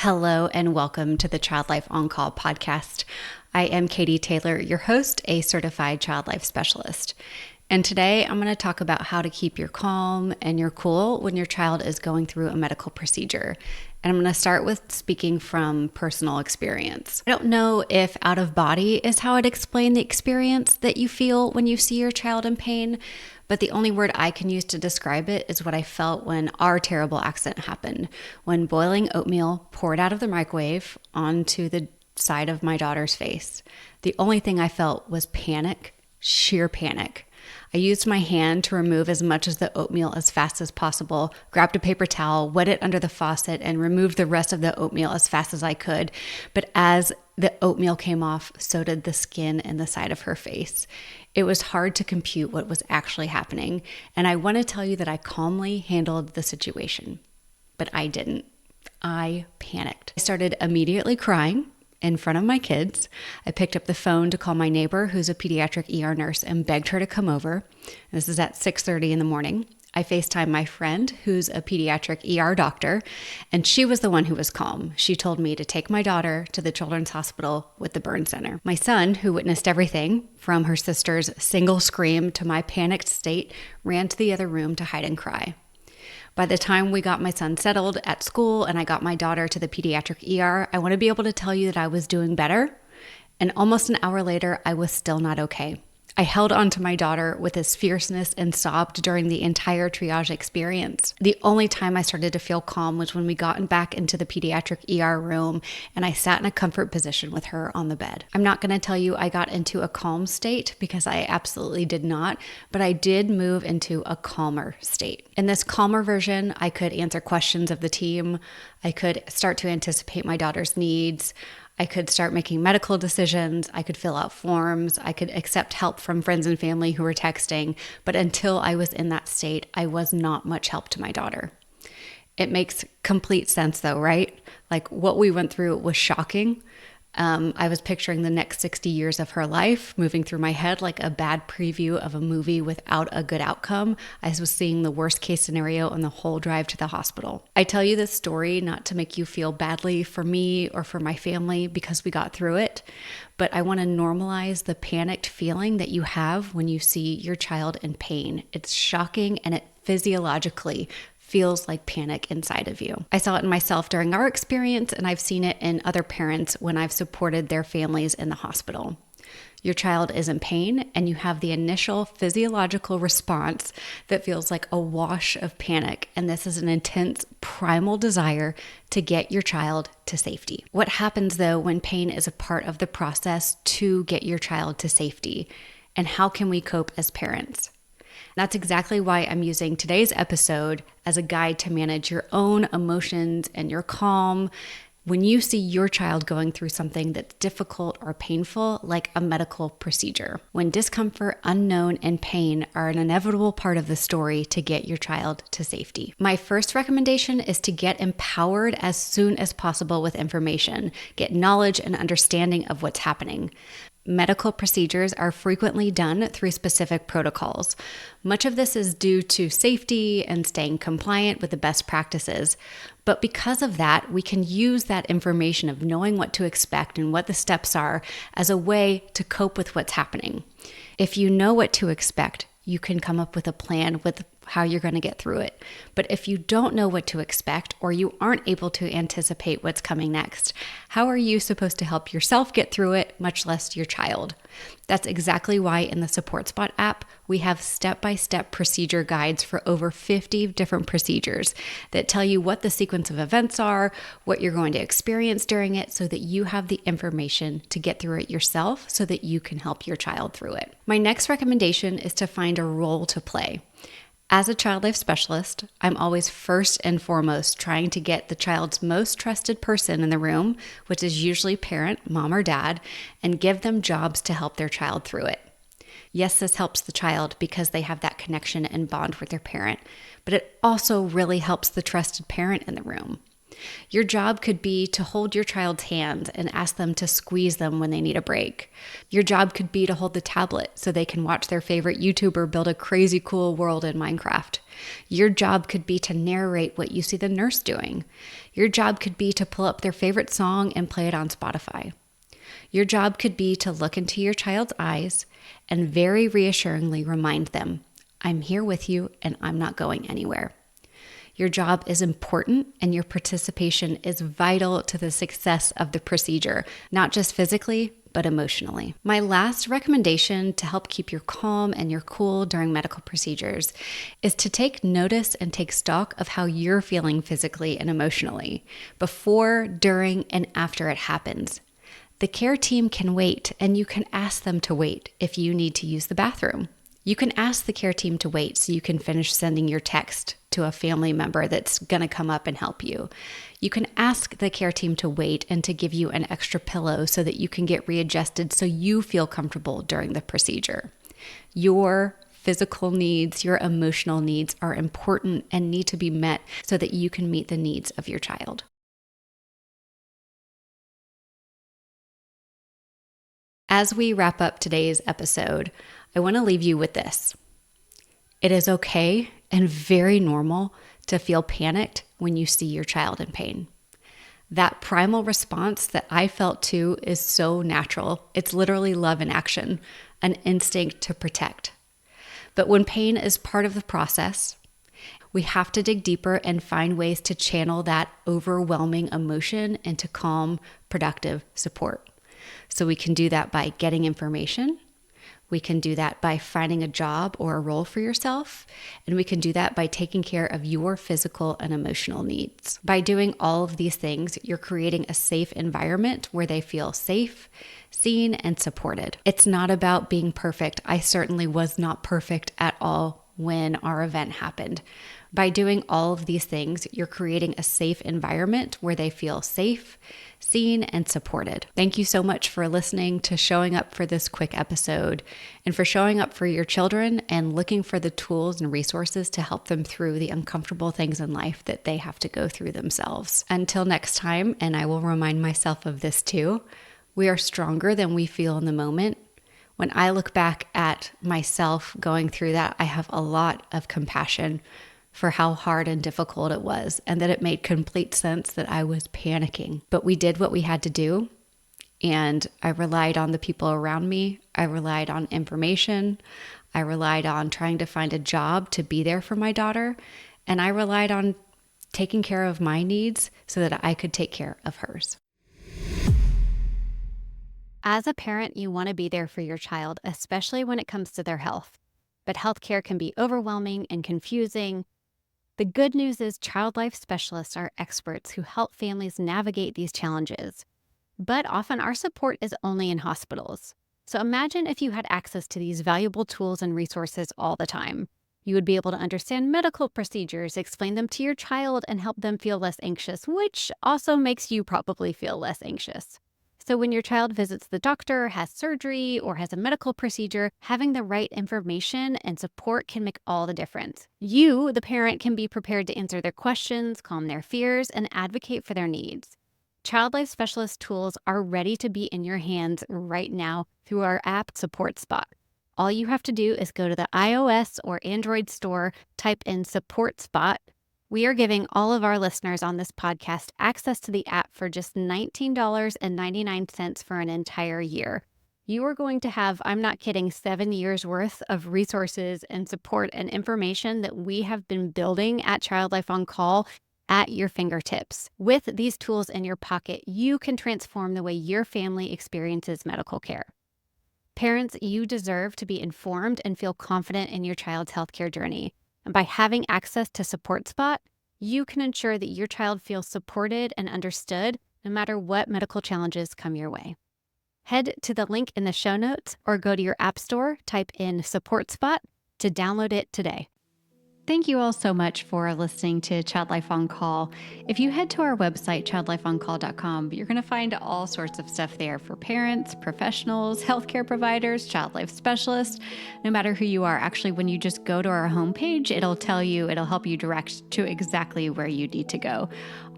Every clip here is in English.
Hello and welcome to the Child Life On Call podcast. I am Katie Taylor, your host, a certified child life specialist. And today I'm going to talk about how to keep your calm and your cool when your child is going through a medical procedure. And I'm going to start with speaking from personal experience. I don't know if out of body is how I'd explain the experience that you feel when you see your child in pain, but the only word I can use to describe it is what I felt when our terrible accident happened, when boiling oatmeal poured out of the microwave onto the side of my daughter's face. The only thing I felt was panic, sheer panic. I used my hand to remove as much of the oatmeal as fast as possible, grabbed a paper towel, wet it under the faucet, and removed the rest of the oatmeal as fast as I could. But as the oatmeal came off, so did the skin and the side of her face. It was hard to compute what was actually happening, and I want to tell you that I calmly handled the situation. But I didn't. I panicked. I started immediately crying in front of my kids. I picked up the phone to call my neighbor, who's a pediatric ER nurse, and begged her to come over. This is at 6:30 in the morning. I FaceTimed my friend, who's a pediatric ER doctor, and she was the one who was calm. She told me to take my daughter to the children's hospital with the burn center. My son, who witnessed everything from her sister's single scream to my panicked state, ran to the other room to hide and cry. By the time we got my son settled at school and I got my daughter to the pediatric ER, I want to be able to tell you that I was doing better. And almost an hour later, I was still not okay. I held on to my daughter with this fierceness and sobbed during the entire triage experience. The only time I started to feel calm was when we got back into the pediatric ER room and I sat in a comfort position with her on the bed. I'm not going to tell you I got into a calm state because I absolutely did not, but I did move into a calmer state. In this calmer version, I could answer questions of the team. I could start to anticipate my daughter's needs. I could start making medical decisions. I could fill out forms. I could accept help from friends and family who were texting. But until I was in that state, I was not much help to my daughter. It makes complete sense though, right? Like what we went through was shocking. I was picturing the next 60 years of her life moving through my head like a bad preview of a movie without a good outcome. I was seeing the worst case scenario on the whole drive to the hospital. I tell you this story not to make you feel badly for me or for my family because we got through it, but I want to normalize the panicked feeling that you have when you see your child in pain. It's shocking and it physiologically feels like panic inside of you. I saw it in myself during our experience, and I've seen it in other parents when I've supported their families in the hospital. Your child is in pain, and you have the initial physiological response that feels like a wash of panic, and this is an intense primal desire to get your child to safety. What happens, though, when pain is a part of the process to get your child to safety, and how can we cope as parents? That's exactly why I'm using today's episode as a guide to manage your own emotions and your calm when you see your child going through something that's difficult or painful, like a medical procedure. When discomfort, unknown, and pain are an inevitable part of the story to get your child to safety. My first recommendation is to get empowered as soon as possible with information. Get knowledge and understanding of what's happening. Medical procedures are frequently done through specific protocols. Much of this is due to safety and staying compliant with the best practices. But because of that, we can use that information of knowing what to expect and what the steps are as a way to cope with what's happening. If you know what to expect, you can come up with a plan with how you're going to get through it. But if you don't know what to expect or you aren't able to anticipate what's coming next, how are you supposed to help yourself get through it, much less your child? That's exactly why in the Support Spot app, we have step-by-step procedure guides for over 50 different procedures that tell you what the sequence of events are, what you're going to experience during it, so that you have the information to get through it yourself so that you can help your child through it. My next recommendation is to find a role to play. As a child life specialist, I'm always first and foremost trying to get the child's most trusted person in the room, which is usually parent, mom or dad, and give them jobs to help their child through it. Yes, this helps the child because they have that connection and bond with their parent, but it also really helps the trusted parent in the room. Your job could be to hold your child's hand and ask them to squeeze them when they need a break. Your job could be to hold the tablet so they can watch their favorite YouTuber build a crazy cool world in Minecraft. Your job could be to narrate what you see the nurse doing. Your job could be to pull up their favorite song and play it on Spotify. Your job could be to look into your child's eyes and very reassuringly remind them, I'm here with you and I'm not going anywhere. Your job is important and your participation is vital to the success of the procedure, not just physically, but emotionally. My last recommendation to help keep your calm and your cool during medical procedures is to take notice and take stock of how you're feeling physically and emotionally before, during, and after it happens. The care team can wait, and you can ask them to wait if you need to use the bathroom. You can ask the care team to wait so you can finish sending your text to a family member that's going to come up and help you. You can ask the care team to wait and to give you an extra pillow so that you can get readjusted so you feel comfortable during the procedure. Your physical needs, your emotional needs are important and need to be met so that you can meet the needs of your child. As we wrap up today's episode, I want to leave you with this. It is okay and very normal to feel panicked when you see your child in pain. That primal response that I felt too is so natural. It's literally love in action, an instinct to protect. But when pain is part of the process, we have to dig deeper and find ways to channel that overwhelming emotion into calm, productive support. So we can do that by getting information. We can do that by finding a job or a role for yourself. And we can do that by taking care of your physical and emotional needs. By doing all of these things, you're creating a safe environment where they feel safe, seen, and supported. It's not about being perfect. I certainly was not perfect at all when our event happened. By doing all of these things, you're creating a safe environment where they feel safe, seen, and supported. Thank you so much for listening, to showing up for this quick episode, and for showing up for your children and looking for the tools and resources to help them through the uncomfortable things in life that they have to go through themselves. Until next time, and I will remind myself of this too, we are stronger than we feel in the moment. When I look back at myself going through that, I have a lot of compassion for how hard and difficult it was, and that it made complete sense that I was panicking. But we did what we had to do, and I relied on the people around me. I relied on information. I relied on trying to find a job to be there for my daughter, and I relied on taking care of my needs so that I could take care of hers. As a parent, you want to be there for your child, especially when it comes to their health. But healthcare can be overwhelming and confusing. The good news is child life specialists are experts who help families navigate these challenges. But often our support is only in hospitals. So imagine if you had access to these valuable tools and resources all the time. You would be able to understand medical procedures, explain them to your child, and help them feel less anxious, which also makes you probably feel less anxious. So when your child visits the doctor, has surgery, or has a medical procedure, having the right information and support can make all the difference. You, the parent, can be prepared to answer their questions, calm their fears, and advocate for their needs. Child Life Specialist tools are ready to be in your hands right now through our app Support Spot. All you have to do is go to the iOS or Android store, type in Support Spot. We are giving all of our listeners on this podcast access to the app for just $19.99 for an entire year. You are going to have, I'm not kidding, 7 years worth of resources and support and information that we have been building at Child Life on Call at your fingertips. With these tools in your pocket, you can transform the way your family experiences medical care. Parents, you deserve to be informed and feel confident in your child's healthcare journey. And by having access to Support Spot, you can ensure that your child feels supported and understood no matter what medical challenges come your way. Head to the link in the show notes or go to your app store, type in Support Spot to download it today. Thank you all so much for listening to Child Life on Call. If you head to our website, childlifeoncall.com, you're going to find all sorts of stuff there for parents, professionals, healthcare providers, child life specialists, no matter who you are. Actually, when you just go to our homepage, it'll help you direct to exactly where you need to go.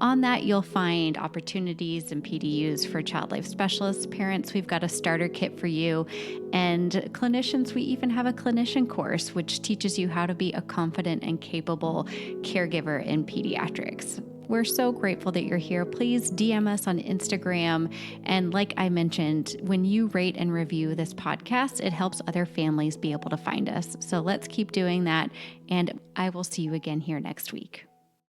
On that, you'll find opportunities and PDUs for child life specialists. Parents, we've got a starter kit for you. And clinicians, we even have a clinician course, which teaches you how to be a confident and capable caregiver in pediatrics. We're so grateful that you're here. Please DM us on Instagram. And like I mentioned, when you rate and review this podcast, it helps other families be able to find us. So let's keep doing that. And I will see you again here next week.